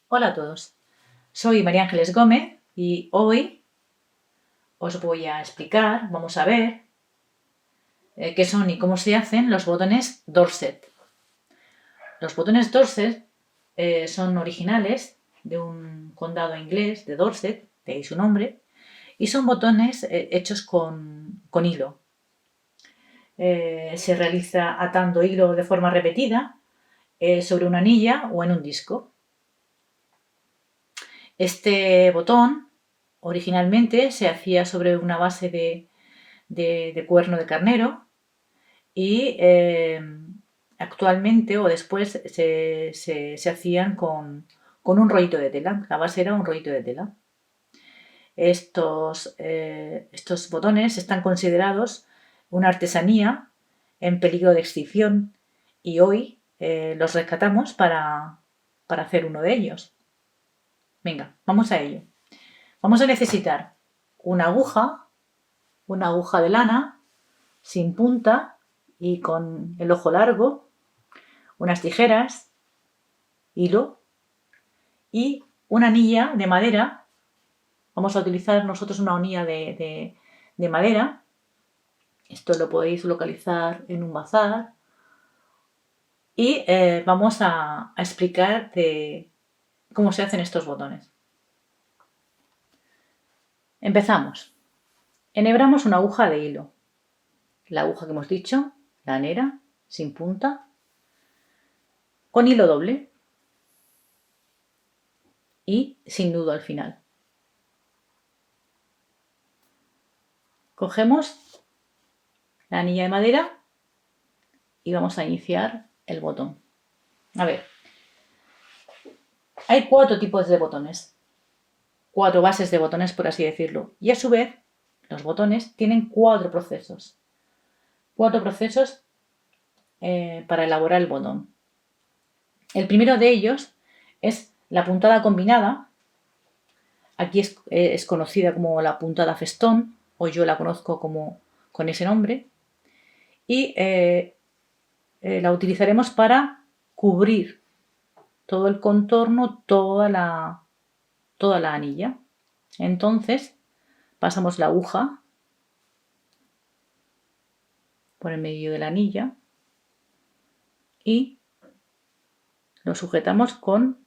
Hola a todos, soy María Ángeles Gómez y hoy os voy a explicar, vamos a ver qué son y cómo se hacen los botones Dorset. Los botones Dorset son originales de un condado inglés de Dorset, de ahí su nombre, y son botones hechos con hilo. Se realiza atando hilo de forma repetida sobre una anilla o en un disco. Este botón originalmente se hacía sobre una base de cuerno de carnero y actualmente o después se hacían con un rollito de tela. La base era un rollito de tela. Estos botones están considerados una artesanía en peligro de extinción y hoy los rescatamos para hacer uno de ellos. Venga, vamos a ello. Vamos a necesitar una aguja de lana sin punta y con el ojo largo, unas tijeras, hilo y una anilla de madera. Vamos a utilizar nosotros una anilla de madera. Esto lo podéis localizar en un bazar. Y vamos a explicar cómo se hacen estos botones. Empezamos. Enhebramos una aguja de hilo. La aguja que hemos dicho, lanera, sin punta, con hilo doble y sin nudo al final. Cogemos la anilla de madera y vamos a iniciar el botón. A ver, hay 4 tipos de botones, 4 bases de botones por así decirlo, y a su vez los botones tienen 4 procesos. 4 procesos para elaborar el botón. El primero de ellos es la puntada combinada. Aquí es conocida como la puntada festón, o yo la conozco con ese nombre. Y la utilizaremos para cubrir todo el contorno, toda la anilla. Entonces, pasamos la aguja por el medio de la anilla y lo sujetamos con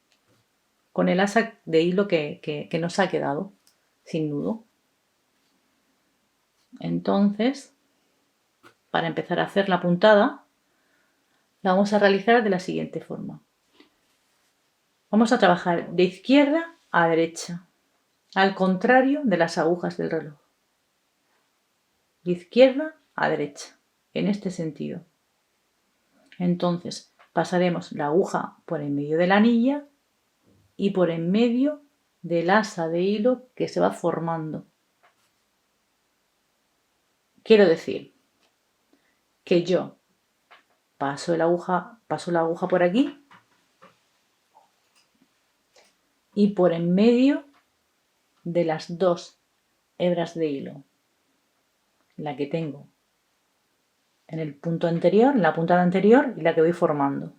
el asa de hilo que nos ha quedado sin nudo. Entonces, para empezar a hacer la puntada, la vamos a realizar de la siguiente forma. Vamos a trabajar de izquierda a derecha, al contrario de las agujas del reloj. De izquierda a derecha, en este sentido. Entonces, pasaremos la aguja por en medio de la anilla y por en medio del asa de hilo que se va formando. Quiero decir que yo paso la aguja por aquí y por en medio de las 2 hebras de hilo, la que tengo en el punto anterior, en la puntada anterior y la que voy formando.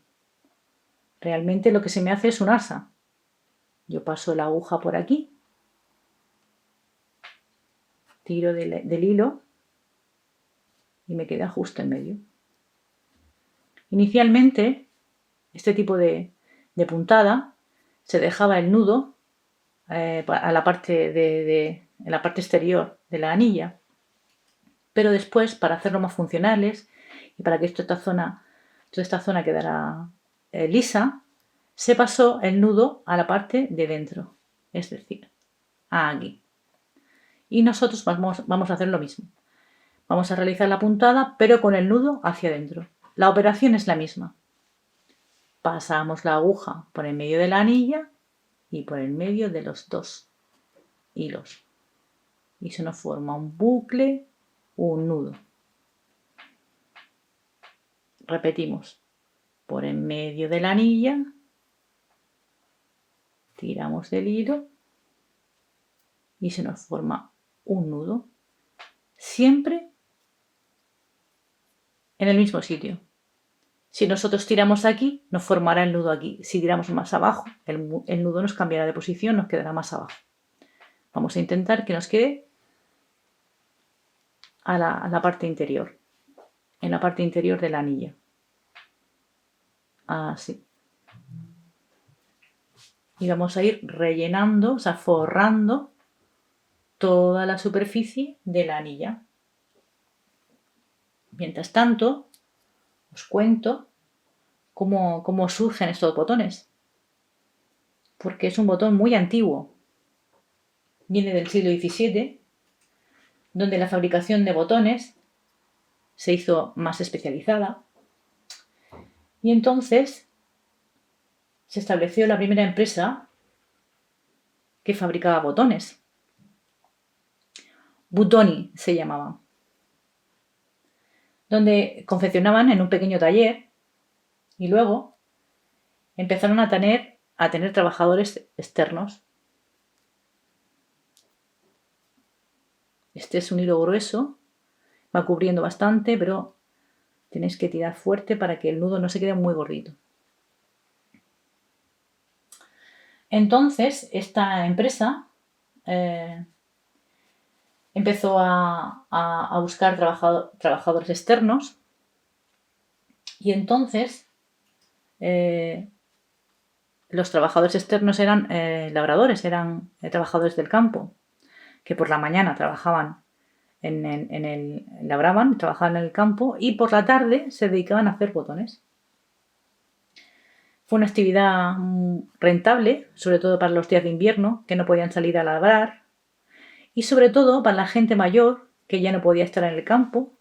Realmente lo que se me hace es un asa. Yo paso la aguja por aquí, tiro del hilo y me queda justo en medio. Inicialmente, este tipo de puntada se dejaba el nudo a la parte en la parte exterior de la anilla, pero después, para hacerlo más funcionales y para que toda esta zona quedara lisa, se pasó el nudo a la parte de dentro, es decir, aquí. Y nosotros vamos a hacer lo mismo. Vamos a realizar la puntada, pero con el nudo hacia adentro. La operación es la misma. Pasamos la aguja por el medio de la anilla y por el medio de los 2 hilos. Y se nos forma un bucle, un nudo. Repetimos. Por en medio de la anilla, tiramos del hilo y se nos forma un nudo. Siempre en el mismo sitio. Si nosotros tiramos aquí, nos formará el nudo aquí. Si tiramos más abajo, el nudo nos cambiará de posición, nos quedará más abajo. Vamos a intentar que nos quede a la parte interior, en la parte interior de la anilla. Así. Y vamos a ir rellenando, o sea, forrando toda la superficie de la anilla. Mientras tanto, os cuento cómo surgen estos botones. Porque es un botón muy antiguo. Viene del siglo XVII, donde la fabricación de botones se hizo más especializada. Y entonces se estableció la primera empresa que fabricaba botones. Buttoni se llamaba. Donde confeccionaban en un pequeño taller y luego empezaron a tener trabajadores externos. Este es un hilo grueso, va cubriendo bastante, pero tenéis que tirar fuerte para que el nudo no se quede muy gordito. Entonces, esta empresa empezó a buscar trabajadores externos y entonces los trabajadores externos eran labradores, eran trabajadores del campo, que por la mañana trabajaban labraban, trabajaban en el campo y por la tarde se dedicaban a hacer botones. Fue una actividad rentable, sobre todo para los días de invierno, que no podían salir a labrar, y sobre todo para la gente mayor, que ya no podía estar en el campo,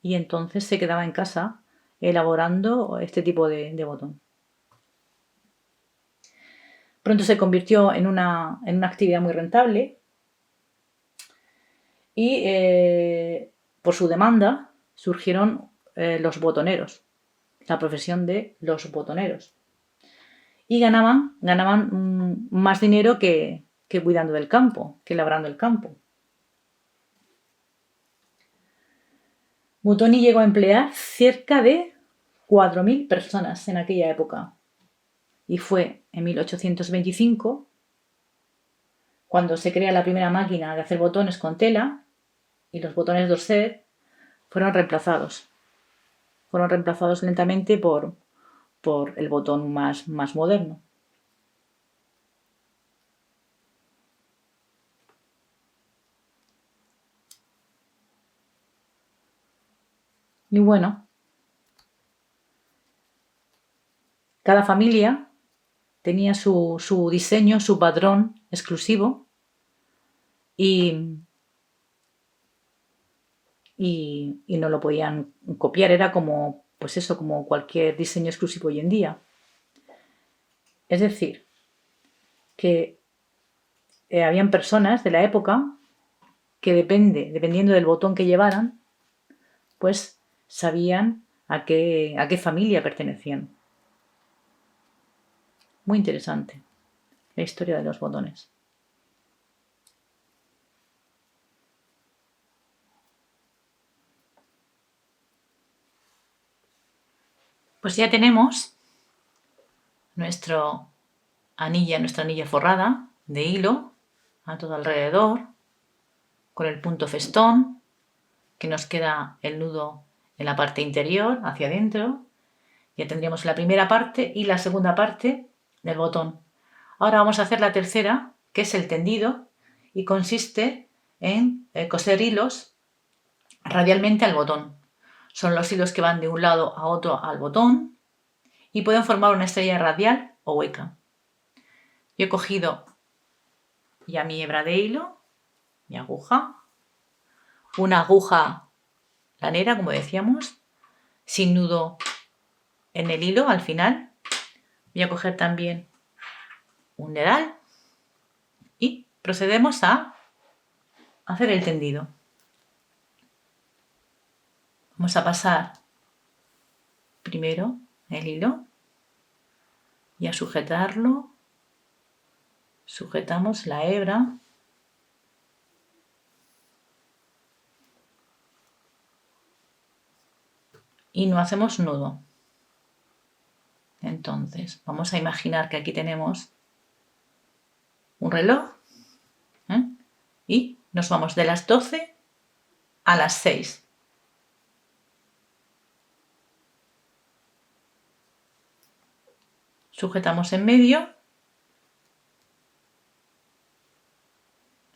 y entonces se quedaba en casa elaborando este tipo de botón. Pronto se convirtió en una actividad muy rentable y por su demanda surgieron los botoneros, la profesión de los botoneros. Y ganaban más dinero que cuidando del campo, que labrando el campo. Buttoni llegó a emplear cerca de 4.000 personas en aquella época. Y fue en 1825 cuando se crea la primera máquina de hacer botones con tela y los botones Dorset fueron reemplazados. Fueron reemplazados lentamente por el botón más moderno. Y bueno, cada familia tenía su diseño, su patrón exclusivo y no lo podían copiar. Era como, pues eso, como cualquier diseño exclusivo hoy en día. Es decir, que habían personas de la época que dependiendo del botón que llevaran, pues sabían a qué familia pertenecían. Muy interesante la historia de los botones. Pues ya tenemos nuestra anilla forrada de hilo a todo alrededor, con el punto festón, que nos queda el nudo en la parte interior, hacia adentro. Ya tendríamos la primera parte y la segunda parte del botón. Ahora vamos a hacer la tercera, que es el tendido, y consiste en coser hilos radialmente al botón. Son los hilos que van de un lado a otro al botón y pueden formar una estrella radial o hueca. Yo he cogido ya mi hebra de hilo, mi aguja, una aguja lanera, como decíamos, sin nudo en el hilo al final. Voy a coger también un dedal y procedemos a hacer el tendido. Vamos a pasar primero el hilo y a sujetarlo. Sujetamos la hebra y no hacemos nudo. Entonces, vamos a imaginar que aquí tenemos un reloj, ¿eh? Y nos vamos de las 12 a las 6. Sujetamos en medio,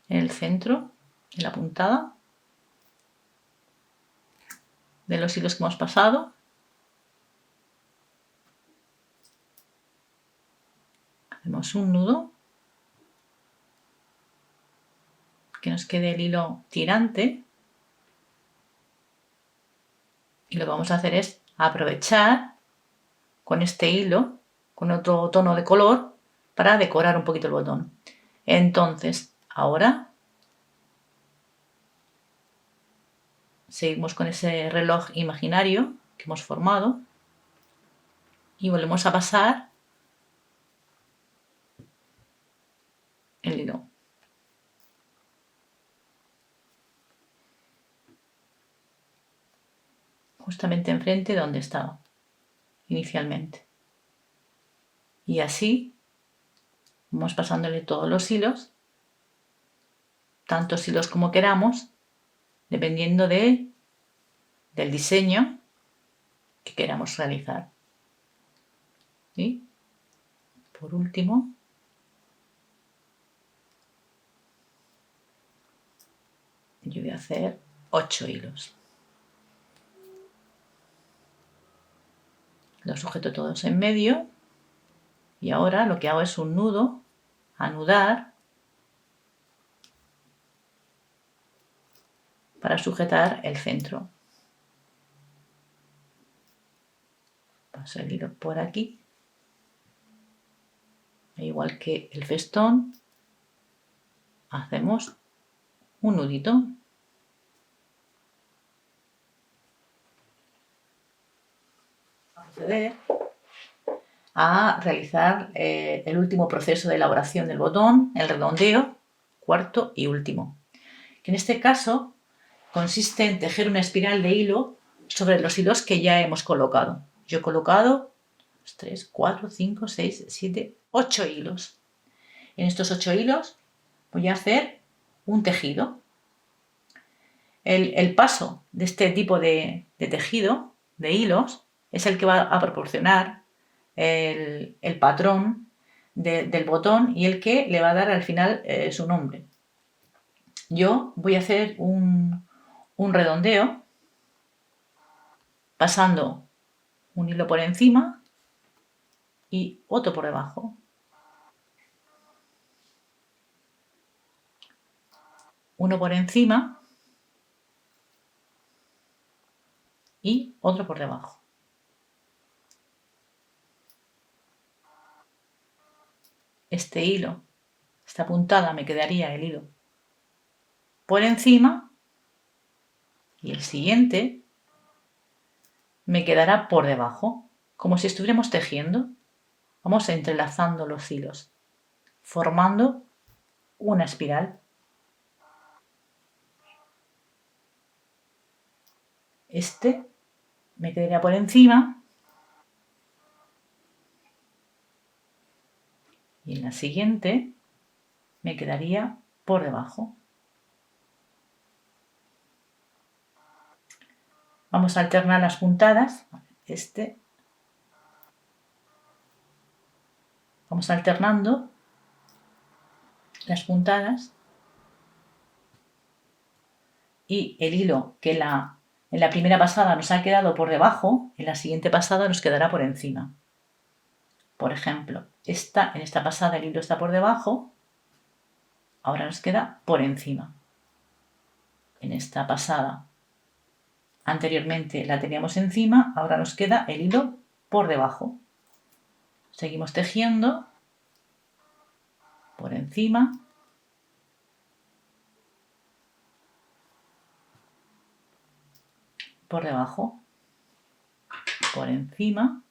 en el centro de la puntada de los hilos que hemos pasado. Hacemos un nudo, que nos quede el hilo tirante, y lo que vamos a hacer es aprovechar con este hilo, con otro tono de color, para decorar un poquito el botón. Entonces, ahora seguimos con ese reloj imaginario que hemos formado y volvemos a pasar el hilo. Justamente enfrente de donde estaba inicialmente. Y así vamos pasándole todos los hilos, tantos hilos como queramos, dependiendo del diseño que queramos realizar. Y por último, yo voy a hacer 8 hilos. Los sujeto todos en medio y ahora lo que hago es un nudo, anudar, para sujetar el centro. Paso el hilo por aquí, e igual que el festón, hacemos un nudito. Proceder a realizar el último proceso de elaboración del botón, el redondeo, cuarto y último, que en este caso consiste en tejer una espiral de hilo sobre los hilos que ya hemos colocado. Yo he colocado 3, 4, 5, 6, 7, 8 hilos. En estos 8 hilos voy a hacer un tejido. El paso de este tipo de tejido, de hilos, es el que va a proporcionar el patrón del botón y el que le va a dar al final su nombre. Yo voy a hacer un redondeo pasando un hilo por encima y otro por debajo. Uno por encima y otro por debajo. Este hilo, esta puntada, me quedaría el hilo por encima y el siguiente me quedará por debajo, como si estuviéramos tejiendo. Vamos entrelazando los hilos, formando una espiral. Este me quedaría por encima y en la siguiente me quedaría por debajo. Vamos a alternar las puntadas. Vamos alternando las puntadas y el hilo que en la primera pasada nos ha quedado por debajo, en la siguiente pasada nos quedará por encima. Por ejemplo, en esta pasada el hilo está por debajo, ahora nos queda por encima. En esta pasada anteriormente la teníamos encima, ahora nos queda el hilo por debajo. Seguimos tejiendo por encima, por debajo, por encima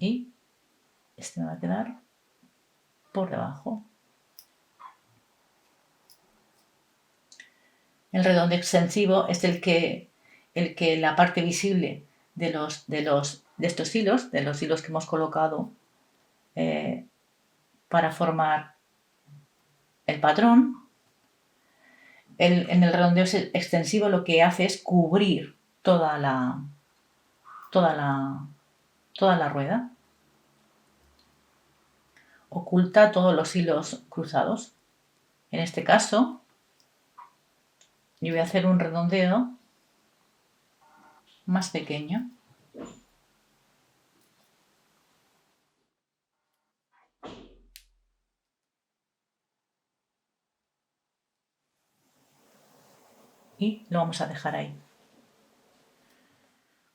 y este me va a quedar por debajo. El redondeo extensivo es el que el que la parte visible de estos hilos, de los hilos que hemos colocado para formar el patrón, en el redondeo extensivo lo que hace es cubrir toda la rueda. Oculta todos los hilos cruzados. En este caso, yo voy a hacer un redondeo más pequeño. Y lo vamos a dejar ahí.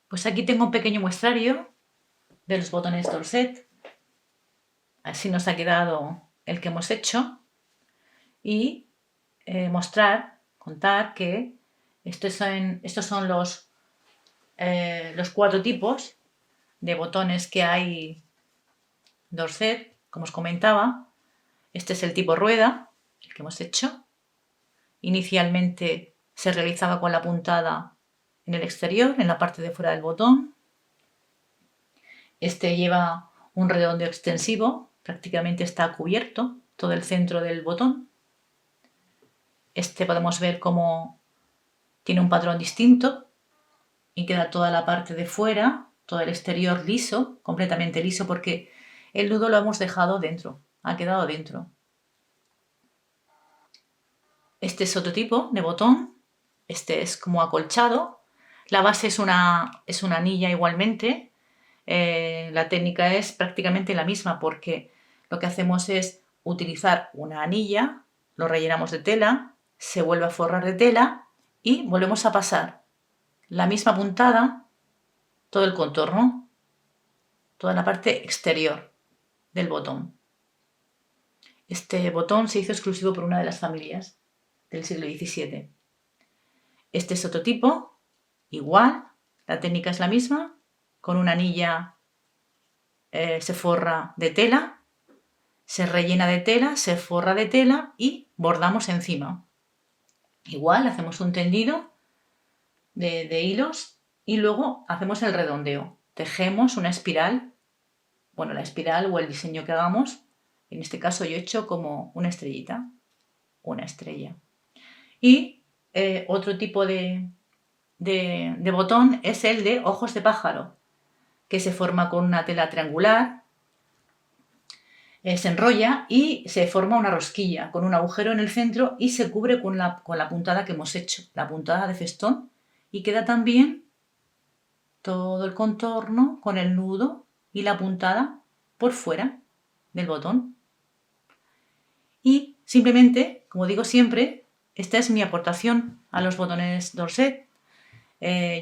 Pues aquí tengo un pequeño muestrario de los botones Dorset. Así nos ha quedado el que hemos hecho. Y contar que estos son los 4 tipos de botones que hay Dorset, como os comentaba. Este es el tipo rueda, el que hemos hecho. Inicialmente se realizaba con la puntada en el exterior, en la parte de fuera del botón. Este lleva un redondeo extensivo, prácticamente está cubierto todo el centro del botón. Este podemos ver cómo tiene un patrón distinto y queda toda la parte de fuera, todo el exterior liso, completamente liso, porque el nudo lo hemos dejado dentro, ha quedado dentro. Este es otro tipo de botón, este es como acolchado, la base es una anilla igualmente. La técnica es prácticamente la misma porque lo que hacemos es utilizar una anilla, lo rellenamos de tela, se vuelve a forrar de tela y volvemos a pasar la misma puntada, todo el contorno, toda la parte exterior del botón. Este botón se hizo exclusivo por una de las familias del siglo XVII. Este es otro tipo, igual, la técnica es la misma, con una anilla se forra de tela, se rellena de tela, se forra de tela y bordamos encima. Igual hacemos un tendido de hilos y luego hacemos el redondeo. Tejemos una espiral, bueno, la espiral o el diseño que hagamos. En este caso yo he hecho como una estrellita, una estrella. Y otro tipo de botón es el de ojos de pájaro, que se forma con una tela triangular, se enrolla y se forma una rosquilla con un agujero en el centro y se cubre con la puntada que hemos hecho, la puntada de festón, y queda también todo el contorno con el nudo y la puntada por fuera del botón. Y simplemente, como digo siempre, esta es mi aportación a los botones Dorset.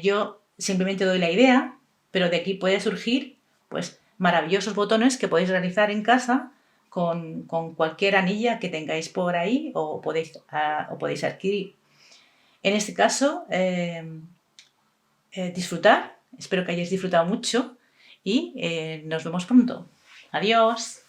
Yo simplemente doy la idea, pero de aquí puede surgir pues maravillosos botones que podéis realizar en casa con cualquier anilla que tengáis por ahí o podéis adquirir. En este caso, disfrutar. Espero que hayáis disfrutado mucho y nos vemos pronto. Adiós.